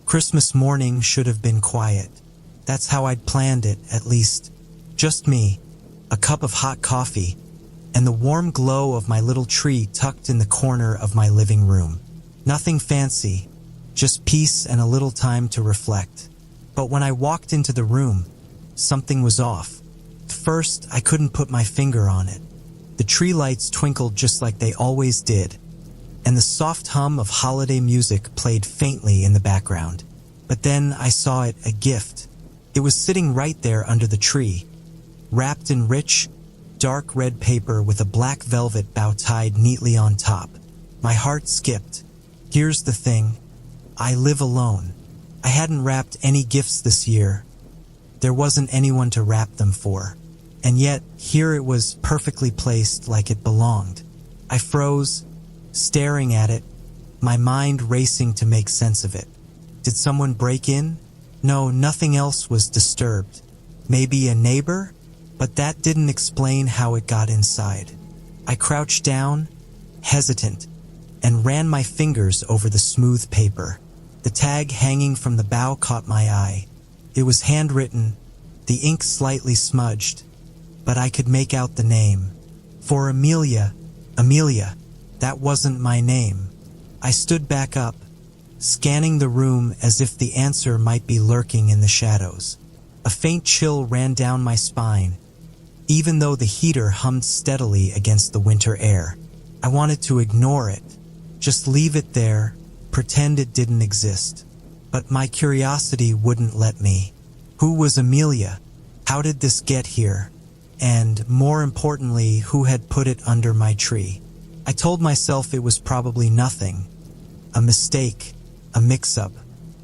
Christmas morning should have been quiet. That's how I'd planned it, at least. Just me, a cup of hot coffee, and the warm glow of my little tree tucked in the corner of my living room. Nothing fancy, just peace and a little time to reflect. But when I walked into the room, something was off. At first, I couldn't put my finger on it. The tree lights twinkled just like they always did, and the soft hum of holiday music played faintly in the background. But then I saw it, a gift. It was sitting right there under the tree, wrapped in rich, dark red paper with a black velvet bow tied neatly on top. My heart skipped. Here's the thing. I live alone. I hadn't wrapped any gifts this year. There wasn't anyone to wrap them for. And yet, here it was, perfectly placed like it belonged. I froze, staring at it, my mind racing to make sense of it. Did someone break in? No, nothing else was disturbed. Maybe a neighbor? But that didn't explain how it got inside. I crouched down, hesitant, and ran my fingers over the smooth paper. The tag hanging from the bow caught my eye. It was handwritten, the ink slightly smudged, but I could make out the name. For Amelia. Amelia. That wasn't my name. I stood back up, scanning the room as if the answer might be lurking in the shadows. A faint chill ran down my spine, even though the heater hummed steadily against the winter air. I wanted to ignore it, just leave it there, pretend it didn't exist. But my curiosity wouldn't let me. Who was Amelia? How did this get here? And, more importantly, who had put it under my tree? I told myself it was probably nothing. A mistake, a mix-up.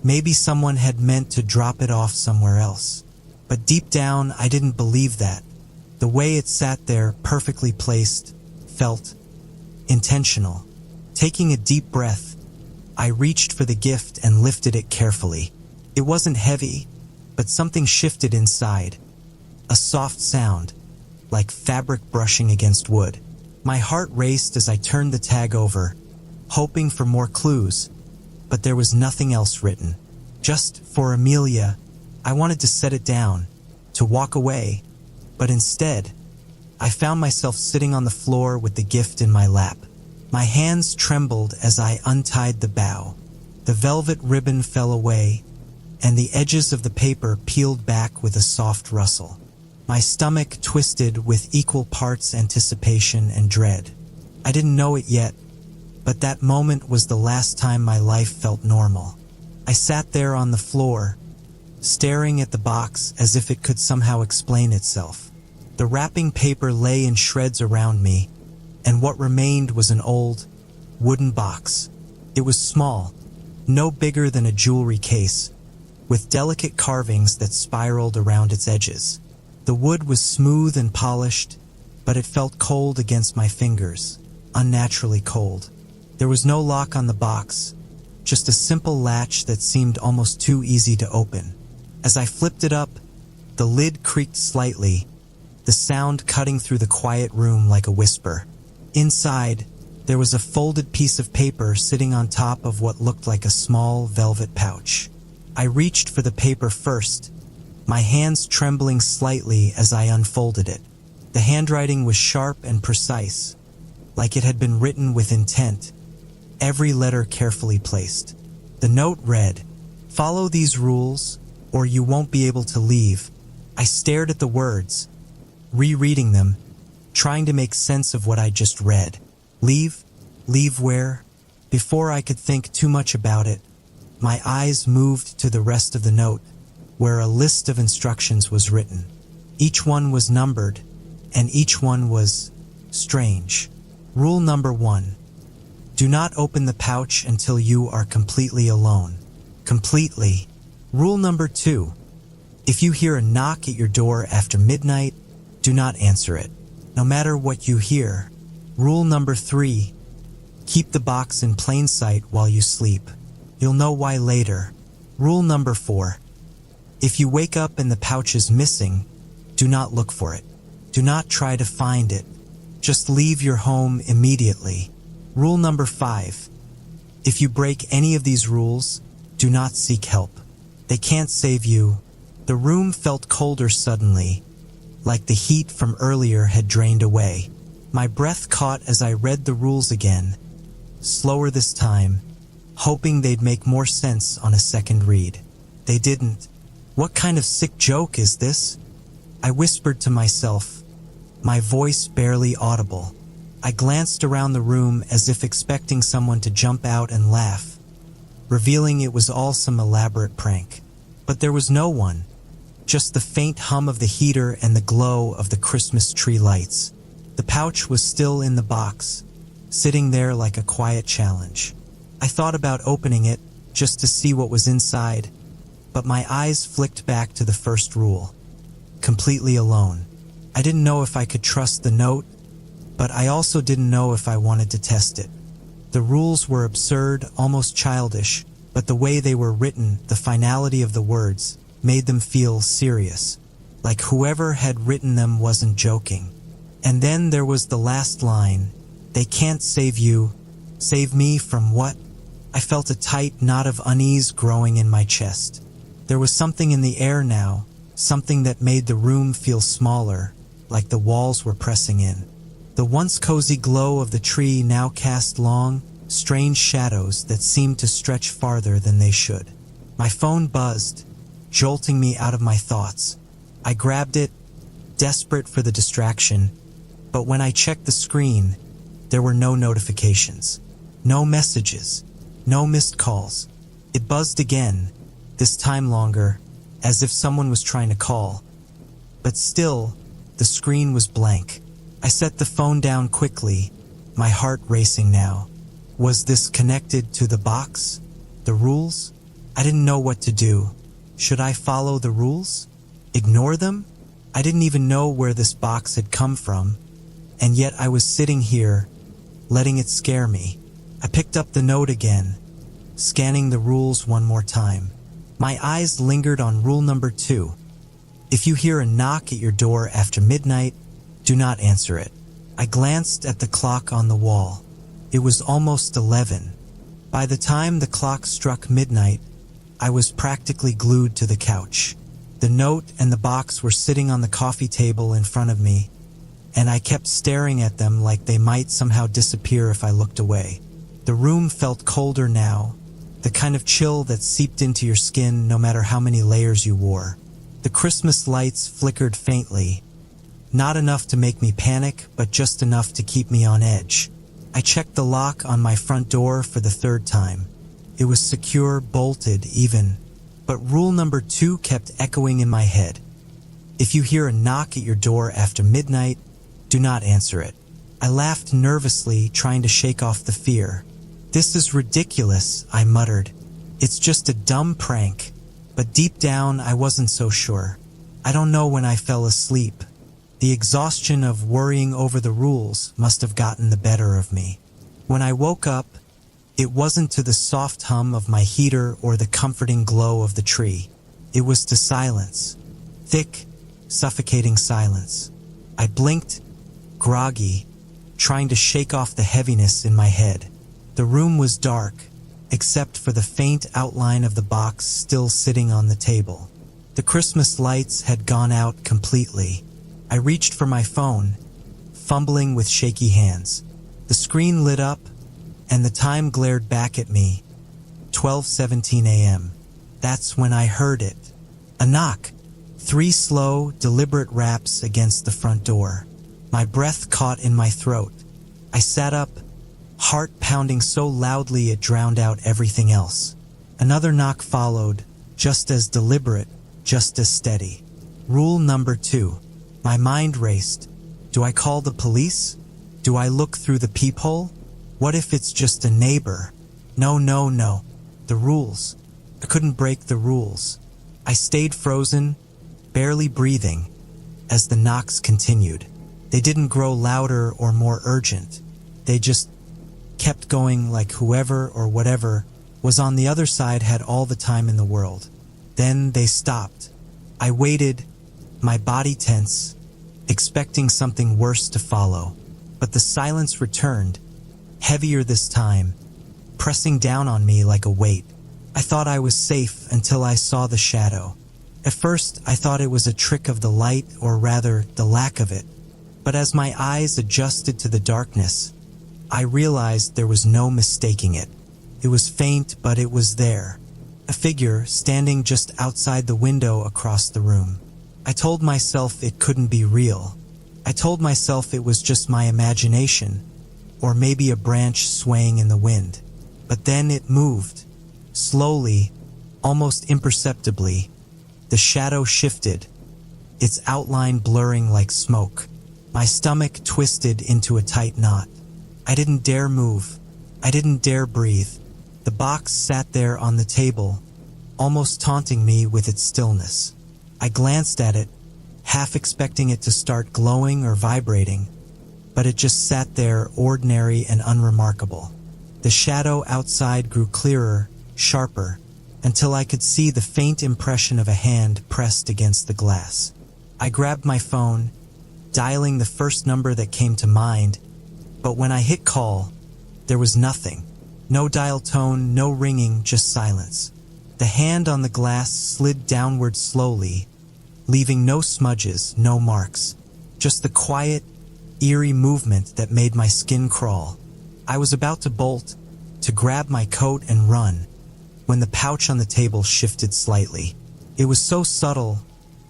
Maybe someone had meant to drop it off somewhere else. But deep down, I didn't believe that. The way it sat there, perfectly placed, felt intentional. Taking a deep breath, I reached for the gift and lifted it carefully. It wasn't heavy, but something shifted inside. A soft sound, like fabric brushing against wood. My heart raced as I turned the tag over, hoping for more clues, but there was nothing else written. Just for Amelia. I wanted to set it down, to walk away, but instead, I found myself sitting on the floor with the gift in my lap. My hands trembled as I untied the bow. The velvet ribbon fell away, and the edges of the paper peeled back with a soft rustle. My stomach twisted with equal parts anticipation and dread. I didn't know it yet, but that moment was the last time my life felt normal. I sat there on the floor, staring at the box as if it could somehow explain itself. The wrapping paper lay in shreds around me, and what remained was an old, wooden box. It was small, no bigger than a jewelry case, with delicate carvings that spiraled around its edges. The wood was smooth and polished, but it felt cold against my fingers, unnaturally cold. There was no lock on the box, just a simple latch that seemed almost too easy to open. As I flipped it up, the lid creaked slightly, the sound cutting through the quiet room like a whisper. Inside, there was a folded piece of paper sitting on top of what looked like a small velvet pouch. I reached for the paper first, my hands trembling slightly as I unfolded it. The handwriting was sharp and precise, like it had been written with intent, every letter carefully placed. The note read, "Follow these rules, or you won't be able to leave." I stared at the words, rereading them, trying to make sense of what I just read. Leave? Leave where? Before I could think too much about it, my eyes moved to the rest of the note, where a list of instructions was written. Each one was numbered, and each one was strange. Rule number 1. Do not open the pouch until you are completely alone. Completely. Rule number 2. If you hear a knock at your door after midnight, do not answer it, no matter what you hear. Rule number 3. Keep the box in plain sight while you sleep. You'll know why later. Rule number 4. If you wake up and the pouch is missing, do not look for it. Do not try to find it. Just leave your home immediately. Rule number 5. If you break any of these rules, do not seek help. They can't save you. The room felt colder suddenly, like the heat from earlier had drained away. My breath caught as I read the rules again, slower this time, hoping they'd make more sense on a second read. They didn't. What kind of sick joke is this? I whispered to myself, my voice barely audible. I glanced around the room as if expecting someone to jump out and laugh, revealing it was all some elaborate prank. But there was no one, just the faint hum of the heater and the glow of the Christmas tree lights. The pouch was still in the box, sitting there like a quiet challenge. I thought about opening it just to see what was inside, but my eyes flicked back to the first rule. Completely alone. I didn't know if I could trust the note, but I also didn't know if I wanted to test it. The rules were absurd, almost childish, but the way they were written, the finality of the words, made them feel serious, like whoever had written them wasn't joking. And then there was the last line, they can't save you. Save me from what? I felt a tight knot of unease growing in my chest. There was something in the air now, something that made the room feel smaller, like the walls were pressing in. The once cozy glow of the tree now cast long, strange shadows that seemed to stretch farther than they should. My phone buzzed, jolting me out of my thoughts. I grabbed it, desperate for the distraction, but when I checked the screen, there were no notifications, no messages, no missed calls. It buzzed again, this time longer, as if someone was trying to call. But still, the screen was blank. I set the phone down quickly, my heart racing now. Was this connected to the box? The rules? I didn't know what to do. Should I follow the rules? Ignore them? I didn't even know where this box had come from, and yet I was sitting here, letting it scare me. I picked up the note again, scanning the rules one more time. My eyes lingered on rule number 2. If you hear a knock at your door after midnight, do not answer it. I glanced at the clock on the wall. It was almost 11. By the time the clock struck midnight, I was practically glued to the couch. The note and the box were sitting on the coffee table in front of me, and I kept staring at them like they might somehow disappear if I looked away. The room felt colder now, the kind of chill that seeped into your skin no matter how many layers you wore. The Christmas lights flickered faintly, not enough to make me panic, but just enough to keep me on edge. I checked the lock on my front door for the 3rd time. It was secure, bolted, even, but rule number 2 kept echoing in my head. If you hear a knock at your door after midnight, do not answer it. I laughed nervously, trying to shake off the fear. This is ridiculous, I muttered. It's just a dumb prank. But deep down, I wasn't so sure. I don't know when I fell asleep. The exhaustion of worrying over the rules must have gotten the better of me. When I woke up, it wasn't to the soft hum of my heater or the comforting glow of the tree. It was to silence. Thick, suffocating silence. I blinked, groggy, trying to shake off the heaviness in my head. The room was dark, except for the faint outline of the box still sitting on the table. The Christmas lights had gone out completely. I reached for my phone, fumbling with shaky hands. The screen lit up, and the time glared back at me. 12:17 a.m. That's when I heard it. A knock. 3 slow, deliberate raps against the front door. My breath caught in my throat. I sat up, heart pounding so loudly it drowned out everything else. Another knock followed, just as deliberate, just as steady. Rule number 2. My mind raced. Do I call the police? Do I look through the peephole? What if it's just a neighbor? No. The rules. I couldn't break the rules. I stayed frozen, barely breathing, as the knocks continued. They didn't grow louder or more urgent. They just kept going, like whoever or whatever was on the other side had all the time in the world. Then they stopped. I waited, my body tense, expecting something worse to follow. But the silence returned, heavier this time, pressing down on me like a weight. I thought I was safe until I saw the shadow. At first, I thought it was a trick of the light, or rather, the lack of it. But as my eyes adjusted to the darkness, I realized there was no mistaking it. It was faint, but it was there. A figure standing just outside the window across the room. I told myself it couldn't be real. I told myself it was just my imagination, or maybe a branch swaying in the wind. But then it moved. Slowly, almost imperceptibly, the shadow shifted, its outline blurring like smoke. My stomach twisted into a tight knot. I didn't dare move. I didn't dare breathe. The box sat there on the table, almost taunting me with its stillness. I glanced at it, half expecting it to start glowing or vibrating, but it just sat there, ordinary and unremarkable. The shadow outside grew clearer, sharper, until I could see the faint impression of a hand pressed against the glass. I grabbed my phone, dialing the first number that came to mind, but when I hit call, there was nothing. No dial tone, no ringing, just silence. The hand on the glass slid downward slowly, leaving no smudges, no marks, just the quiet, eerie movement that made my skin crawl. I was about to bolt, to grab my coat and run, when the pouch on the table shifted slightly. It was so subtle,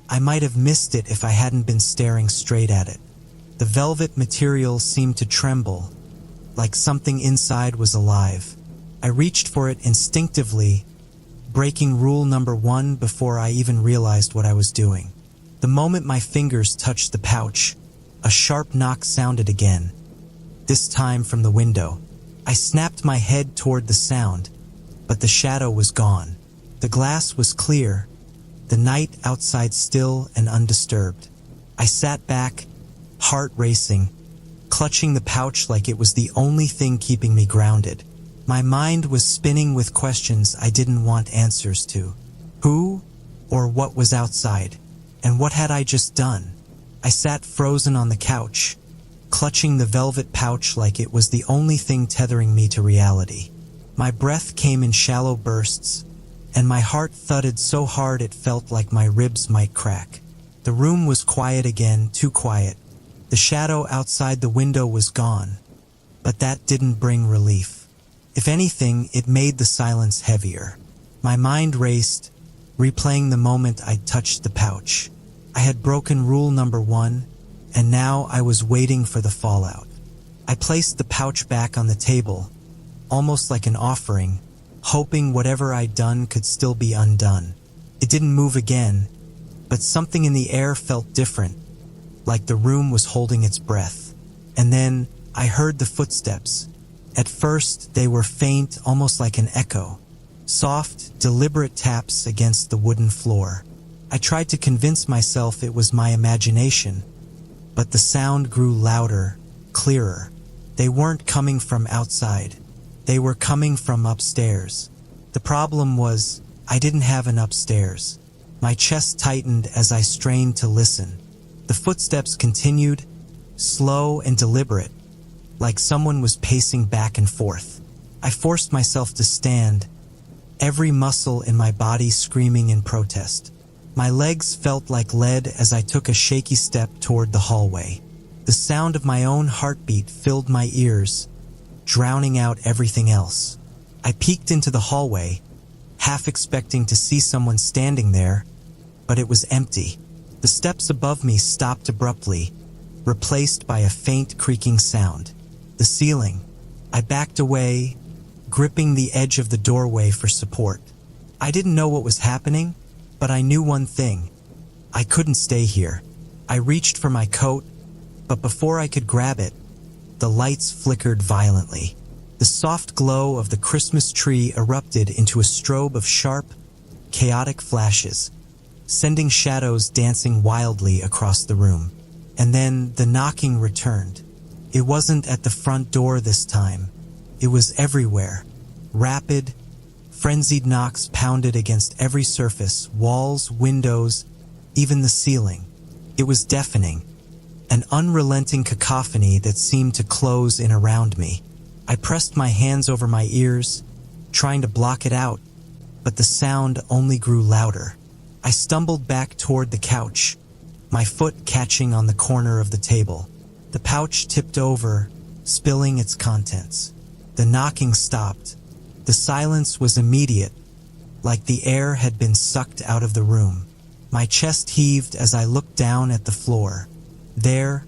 I might have missed it if I hadn't been staring straight at it. The velvet material seemed to tremble, like something inside was alive. I reached for it instinctively, breaking rule number 1 before I even realized what I was doing. The moment my fingers touched the pouch, a sharp knock sounded again, this time from the window. I snapped my head toward the sound, but the shadow was gone. The glass was clear, the night outside still and undisturbed. I sat back, heart racing, clutching the pouch like it was the only thing keeping me grounded. My mind was spinning with questions I didn't want answers to. Who or what was outside? And what had I just done? I sat frozen on the couch, clutching the velvet pouch like it was the only thing tethering me to reality. My breath came in shallow bursts, and my heart thudded so hard it felt like my ribs might crack. The room was quiet again, too quiet. The shadow outside the window was gone, but that didn't bring relief. If anything, it made the silence heavier. My mind raced, replaying the moment I touched the pouch. I had broken rule number 1, and now I was waiting for the fallout. I placed the pouch back on the table, almost like an offering, hoping whatever I'd done could still be undone. It didn't move again, but something in the air felt different, like the room was holding its breath. And then I heard the footsteps. At first, they were faint, almost like an echo. Soft, deliberate taps against the wooden floor. I tried to convince myself it was my imagination, but the sound grew louder, clearer. They weren't coming from outside. They were coming from upstairs. The problem was, I didn't have an upstairs. My chest tightened as I strained to listen. The footsteps continued, slow and deliberate, like someone was pacing back and forth. I forced myself to stand, every muscle in my body screaming in protest. My legs felt like lead as I took a shaky step toward the hallway. The sound of my own heartbeat filled my ears, drowning out everything else. I peeked into the hallway, half expecting to see someone standing there, but it was empty. The steps above me stopped abruptly, replaced by a faint creaking sound. The ceiling. I backed away, gripping the edge of the doorway for support. I didn't know what was happening, but I knew one thing. I couldn't stay here. I reached for my coat, but before I could grab it, the lights flickered violently. The soft glow of the Christmas tree erupted into a strobe of sharp, chaotic flashes, sending shadows dancing wildly across the room. And then the knocking returned. It wasn't at the front door this time. It was everywhere. Rapid, frenzied knocks pounded against every surface, walls, windows, even the ceiling. It was deafening, an unrelenting cacophony that seemed to close in around me. I pressed my hands over my ears, trying to block it out, but the sound only grew louder. I stumbled back toward the couch, my foot catching on the corner of the table. The pouch tipped over, spilling its contents. The knocking stopped. The silence was immediate, like the air had been sucked out of the room. My chest heaved as I looked down at the floor. There,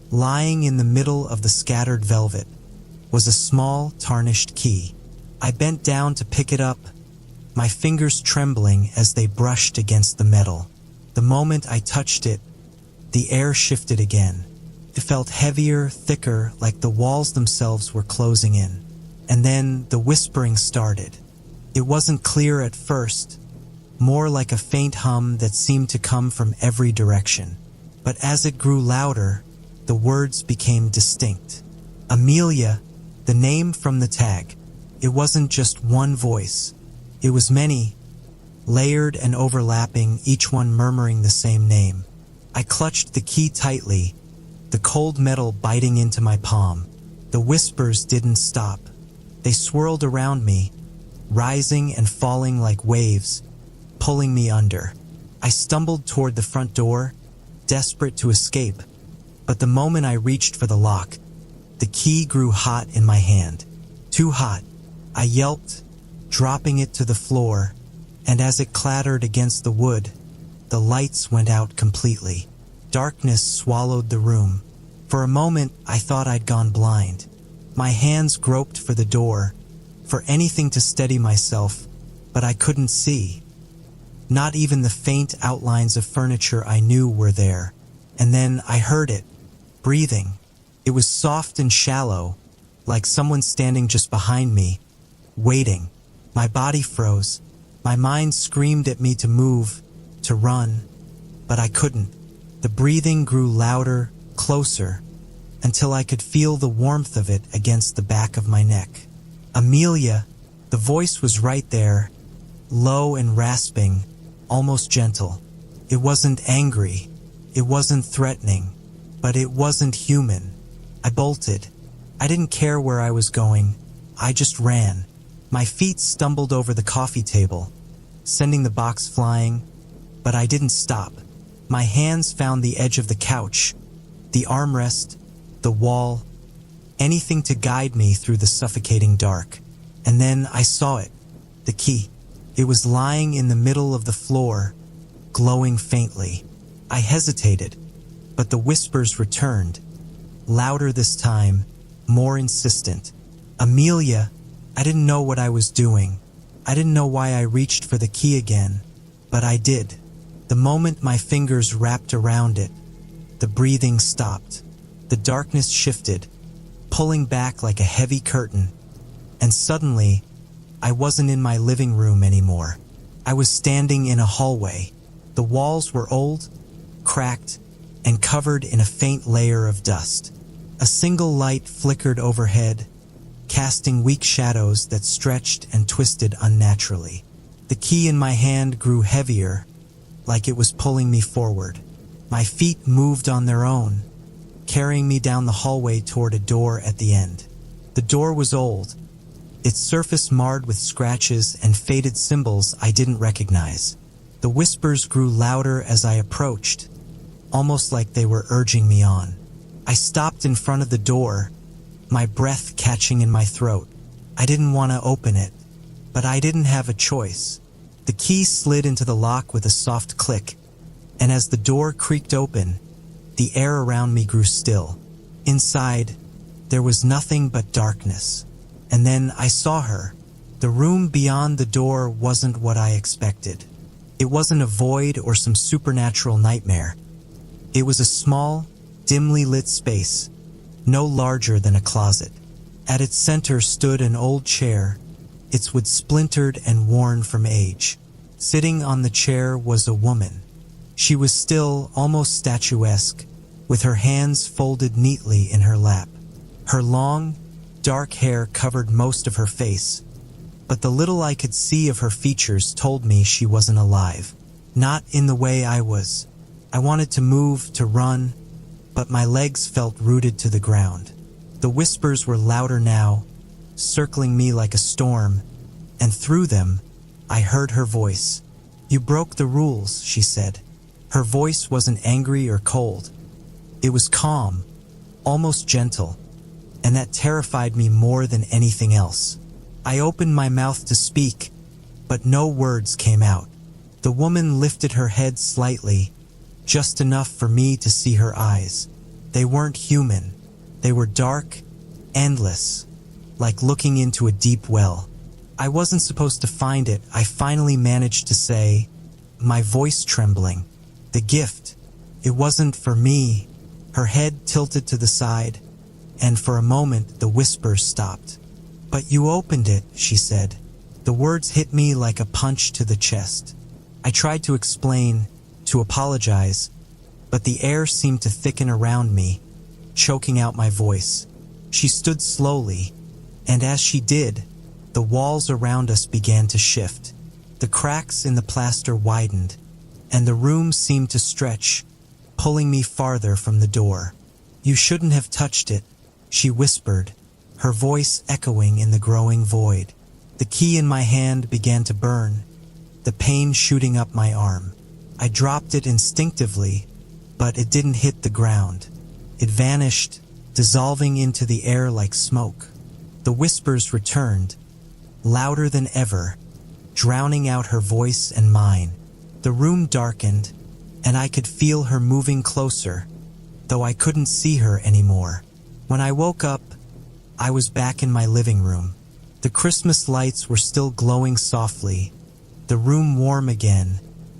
lying in the middle of the scattered velvet, was a small, tarnished key. I bent down to pick it up, my fingers trembling as they brushed against the metal. The moment I touched it, the air shifted again. It felt heavier, thicker, like the walls themselves were closing in. And then the whispering started. It wasn't clear at first, more like a faint hum that seemed to come from every direction. But as it grew louder, the words became distinct. Amelia, the name from the tag. It wasn't just one voice. It was many, layered and overlapping, each one murmuring the same name. I clutched the key tightly, the cold metal biting into my palm. The whispers didn't stop. They swirled around me, rising and falling like waves, pulling me under. I stumbled toward the front door, desperate to escape, but the moment I reached for the lock, the key grew hot in my hand. Too hot. I yelped, dropping it to the floor, and as it clattered against the wood, the lights went out completely. Darkness swallowed the room. For a moment, I thought I'd gone blind. My hands groped for the door, for anything to steady myself, but I couldn't see. Not even the faint outlines of furniture I knew were there. And then I heard it, breathing. It was soft and shallow, like someone standing just behind me, waiting. My body froze. My mind screamed at me to move, to run, but I couldn't. The breathing grew louder, closer, until I could feel the warmth of it against the back of my neck. Amelia, the voice was right there, low and rasping, almost gentle. It wasn't angry, it wasn't threatening, but it wasn't human. I bolted. I didn't care where I was going. I just ran. My feet stumbled over the coffee table, sending the box flying, but I didn't stop. My hands found the edge of the couch, the armrest, the wall, anything to guide me through the suffocating dark. And then I saw it, the key. It was lying in the middle of the floor, glowing faintly. I hesitated, but the whispers returned, louder this time, more insistent. Amelia, I didn't know what I was doing. I didn't know why I reached for the key again, but I did. The moment my fingers wrapped around it, the breathing stopped. The darkness shifted, pulling back like a heavy curtain, and suddenly, I wasn't in my living room anymore. I was standing in a hallway. The walls were old, cracked, and covered in a faint layer of dust. A single light flickered overhead, casting weak shadows that stretched and twisted unnaturally. The key in my hand grew heavier, like it was pulling me forward. My feet moved on their own, carrying me down the hallway toward a door at the end. The door was old, its surface marred with scratches and faded symbols I didn't recognize. The whispers grew louder as I approached, almost like they were urging me on. I stopped in front of the door, my breath catching in my throat. I didn't want to open it, but I didn't have a choice. The key slid into the lock with a soft click, and as the door creaked open, the air around me grew still. Inside, there was nothing but darkness. And then I saw her. The room beyond the door wasn't what I expected. It wasn't a void or some supernatural nightmare. It was a small, dimly lit space, no larger than a closet. At its center stood an old chair, its wood splintered and worn from age. Sitting on the chair was a woman. She was still, almost statuesque, with her hands folded neatly in her lap. Her long, dark hair covered most of her face, but the little I could see of her features told me she wasn't alive. Not in the way I was. I wanted to move, to run, but my legs felt rooted to the ground. The whispers were louder now, circling me like a storm, and through them, I heard her voice. "You broke the rules," she said. Her voice wasn't angry or cold. It was calm, almost gentle, and that terrified me more than anything else. I opened my mouth to speak, but no words came out. The woman lifted her head slightly, just enough for me to see her eyes. They weren't human. They were dark, endless, like looking into a deep well. I wasn't supposed to find it. I finally managed to say, my voice trembling, "The gift. It wasn't for me." Her head tilted to the side, and for a moment the whispers stopped. "But you opened it," she said. The words hit me like a punch to the chest. I tried to explain, to apologize, but the air seemed to thicken around me, choking out my voice. She stood slowly, and as she did, the walls around us began to shift. The cracks in the plaster widened, and the room seemed to stretch, pulling me farther from the door. "You shouldn't have touched it," she whispered, her voice echoing in the growing void. The key in my hand began to burn, the pain shooting up my arm. I dropped it instinctively, but it didn't hit the ground. It vanished, dissolving into the air like smoke. The whispers returned, louder than ever, drowning out her voice and mine. The room darkened, and I could feel her moving closer, though I couldn't see her anymore. When I woke up, I was back in my living room. The Christmas lights were still glowing softly, the room warm again,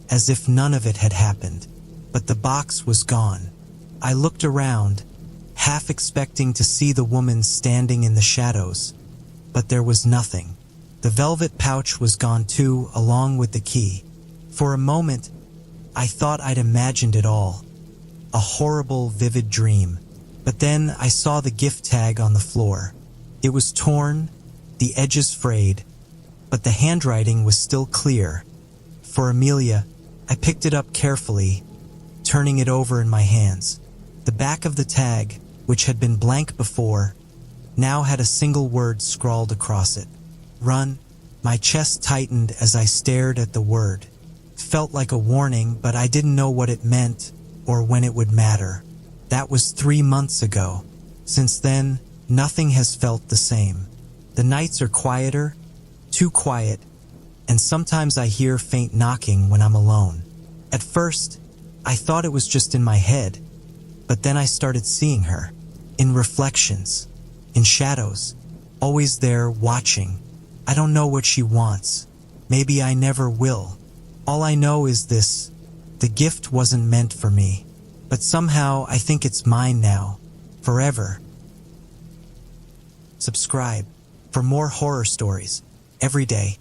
as if none of it had happened. But the box was gone. I looked around, half expecting to see the woman standing in the shadows, but there was nothing. The velvet pouch was gone too, along with the key. For a moment, I thought I'd imagined it all. A horrible, vivid dream. But then I saw the gift tag on the floor. It was torn, the edges frayed, but the handwriting was still clear. For Amelia, I picked it up carefully, turning it over in my hands. The back of the tag, which had been blank before, now had a single word scrawled across it. "Run." My chest tightened as I stared at the word. It felt like a warning, but I didn't know what it meant or when it would matter. That was 3 months ago. Since then, nothing has felt the same. The nights are quieter, too quiet, and sometimes I hear faint knocking when I'm alone. At first, I thought it was just in my head, but then I started seeing her. In reflections, in shadows, always there watching. I don't know what she wants. Maybe I never will. All I know is this: the gift wasn't meant for me, but somehow I think it's mine now, forever. Subscribe for more horror stories every day.